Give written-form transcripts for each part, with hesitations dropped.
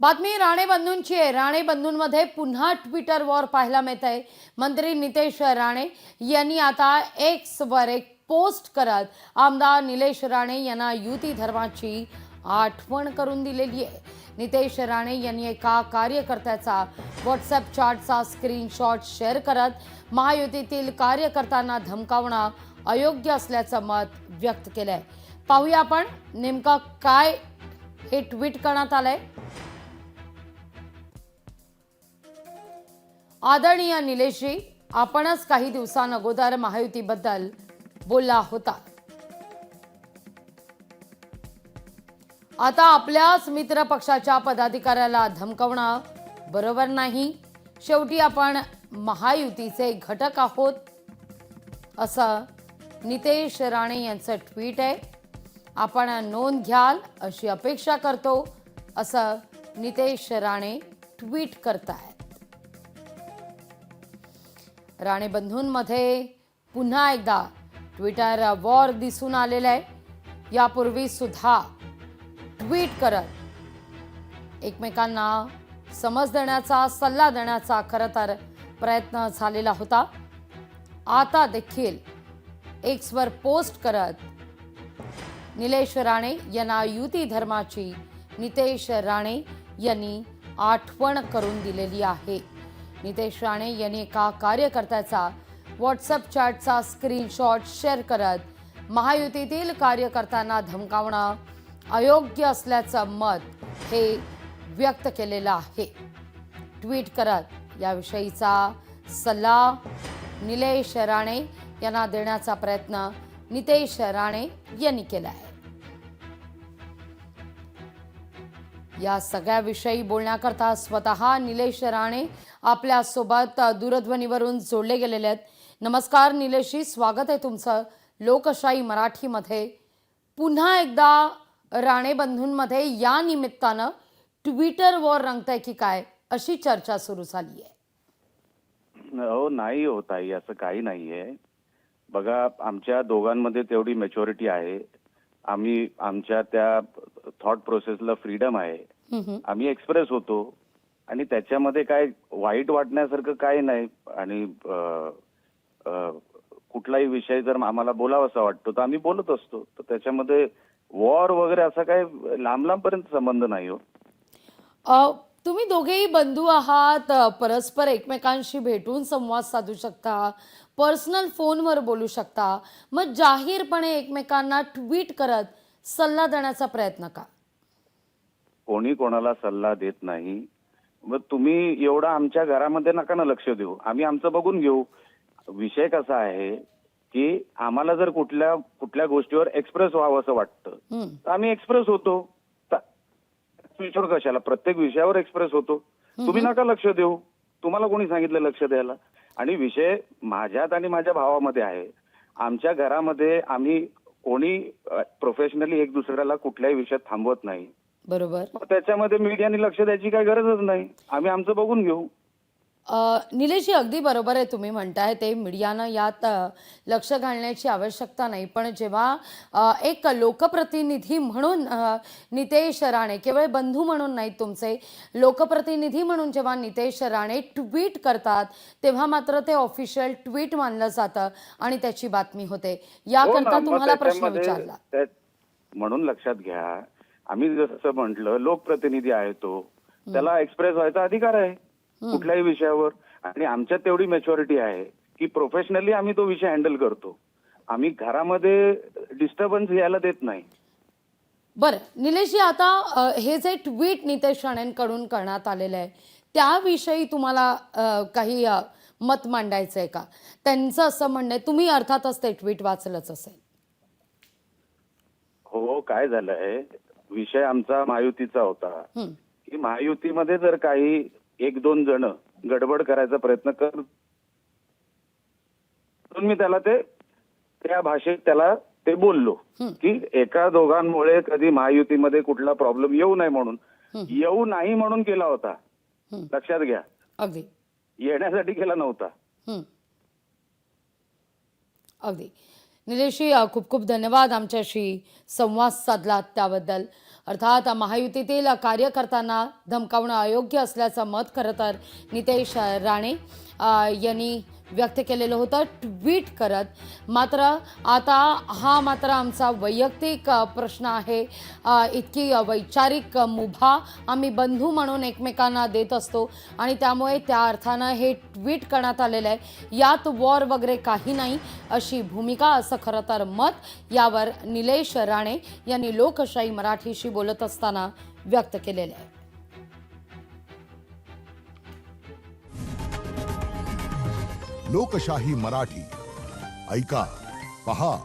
बातमी राणे बंधूंची आहे। राणे बंधूंमध्ये पुन्हा ट्विटर वॉर पाहायला मिळत आहे। मंत्री नितेश राणे यांनी आता एक्स वर एक पोस्ट करत आमदार निलेश राणे यांना युती धर्माची आठवण करून दिलेली आहे। नितेश राणे यांनी एका कार्यकर्त्याचा व्हॉट्सअप चॅटचा स्क्रीनशॉट शेअर करत महायुतीतील कार्यकर्त्यांना धमकावणं अयोग्य असल्याचं मत व्यक्त केलंय। पाहूया आपण नेमका काय हे ट्विट करण्यात आलंय। आदरणीय निलेशजी, आपणच काही दिवसांअगोदर महायुतीबद्दल बोलला होता। आता आपल्याच मित्र पक्षाच्या पदाधिकाऱ्याला धमकावणं बरोबर नाही। शेवटी आपण महायुतीचे घटक आहोत, असं नितेश राणे यांचं ट्विट आहे। आपण नोंद घ्याल अशी अपेक्षा करतो, असं नितेश राणे ट्विट करतायत। राणे बंधूंमध्ये पुन्हा एकदा ट्विटर वॉर दिसून आलेलं आहे। यापूर्वी सुद्धा ट्विट करत एकमेकांना समज देण्याचा, सल्ला देण्याचा खरं तर प्रयत्न झालेला होता। आता देखील एक्सवर पोस्ट करत निलेश राणे यांना युती धर्माची नितेश राणे यांनी आठवण करून दिलेली आहे। नितेश राणे यांनी एका कार्यकर्त्याचा व्हॉट्सअप चॅटचा स्क्रीनशॉट शेअर करत महायुतीतील कार्यकर्त्यांना धमकावणं अयोग्य असल्याचं मत हे व्यक्त केलेलं आहे। ट्विट करत याविषयीचा सल्ला निलेश राणे यांना देण्याचा प्रयत्न नितेश राणे यांनी केला आहे। या सगळ्याविषयी बोलण्याकरता स्वतः निलेश राणे आपल्या सोबत दूरध्वनीवरून जोडले गेलेले आहेत। नमस्कार निलेशजी, स्वागत आहे तुमचं लोकशाही मराठीमध्ये। पुन्हा एकदा राणे बंधूंमध्ये या निमित्तानं ट्विटर वॉर रंगतंय की काय, अशी चर्चा सुरू झाली आहे। हो, नाही होत आहे, असं काही नाहीये। बघा, आमच्या दोघांमध्ये तेवढी मॅच्युरिटी आहे, आम्ही आमच्या त्या थॉट प्रोसेसला फ्रीडम आहे, आम्ही एक्सप्रेस होतो आणि त्याच्यामध्ये काय वाईट वाटण्यासारखं काय नाही। आणि कुठलाही विषय जर आम्हाला बोलावासा वाटतो तर आम्ही बोलत असतो, तर त्याच्यामध्ये वॉर वगैरे असा काय लांब लांबपर्यंत संबंध नाही हो। तुम्ही दोघेही बंधू आहात, परस्पर एकमेकांशी भेटून संवाद साधू शकता, पर्सनल फोनवर बोलू शकता, मग जाहीरपणे एकमेकांना ट्विट करत सल्ला देण्याचा प्रयत्न का? कोणी कोणाला सल्ला देत नाही। मग तुम्ही एवढं आमच्या घरामध्ये नका ना लक्ष देऊ, आम्ही आमचं बघून घेऊ। विषय कसा आहे की आम्हाला जर कुठल्या गोष्टीवर एक्सप्रेस व्हावं असं वाटतं तर आम्ही एक्सप्रेस होतो। विषयावर कशाला, प्रत्येक विषयावर एक्सप्रेस होतो। तुम्ही नका लक्ष देऊ, तुम्हाला कोणी सांगितलं लक्ष द्यायला? आणि विषय माझ्यात आणि माझ्या भावामध्ये आहे। आमच्या घरामध्ये आम्ही कोणी प्रोफेशनली एक दुसऱ्याला कुठल्याही विषयात थांबवत नाही, बरोबर। त्याच्यामध्ये मीडियाने लक्ष द्यायची काही गरजच नाही, आम्ही आमचं बघून घेऊ। निलेशजी, अगदी बरोबर आहे तुम्ही म्हणताय ते, मीडियानं यात लक्ष घालण्याची आवश्यकता नाही। पण जेव्हा एक लोकप्रतिनिधी म्हणून नितेश राणे, केवळ बंधू म्हणून नाही, तुमचे लोकप्रतिनिधी म्हणून जेव्हा नितेश राणे ट्विट करतात तेव्हा मात्र ते ऑफिशियल ट्विट मानलं जातं आणि त्याची बातमी होते। याकरता तुम्हाला प्रश्न विचारला म्हणून लक्षात घ्या, आम्ही जसं म्हटलं लोकप्रतिनिधी आहे, तो त्याला एक्सप्रेस व्हायचा अधिकार आहे कुठल्याही विषयावर। आणि आमच्यात तेवढी मॅच्युरिटी आहे की प्रोफेशनली आम्ही तो विषय हँडल करतो, आम्ही घरामध्ये डिस्टर्बन्स यायला देत नाही। बरं निलेशजी, आता हे जे ट्विट नितेश राणेंकडून करण्यात आलेलं आहे त्याविषयी तुम्हाला काही मत मांडायचं आहे का? त्यांचं असं म्हणणं आहे, तुम्ही अर्थातच ते ट्विट वाचलंच असेल। हो, काय झालंय, विषय आमचा महायुतीचा होता की महायुतीमध्ये जर काही एक दोन जण गडबड करायचा प्रयत्न कर, मी त्याला त्या भाषेत त्याला ते बोललो की एका दोघांमुळे कधी महायुतीमध्ये कुठला प्रॉब्लेम येऊ नये म्हणून, येऊ नाही म्हणून केला होता, लक्षात घ्या। अगदी येण्यासाठी केला नव्हता। अगदी निलेशजी खूप खूप धन्यवाद आमच्याशी संवाद साधलात त्याबद्दल. अर्थात महायुतीतील कार्यकर्त्यांना धमकावणं अयोग्य असल्याचं मत खरं तर नितेश राणे यांनी व्यक्त केलेलं होतं ट्विट करत. मात्र आता हा मात्र आमचा वैयक्तिक प्रश्न आहे. इतकी वैचारिक मुभा आम्ही बंधू म्हणून एकमेकांना देत असतो आणि त्यामुळे त्या अर्थानं हे ट्विट करण्यात आलेलं आहे. यात वॉर वगैरे काही नाही अशी भूमिका, असं खरं तर मत यावर निलेश राणे यांनी लोकशाही मराठीशी बोलत असताना व्यक्त केलेलं आहे. लोकशाही मराठी ऐका, पहा,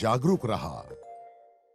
जागरूक रहा.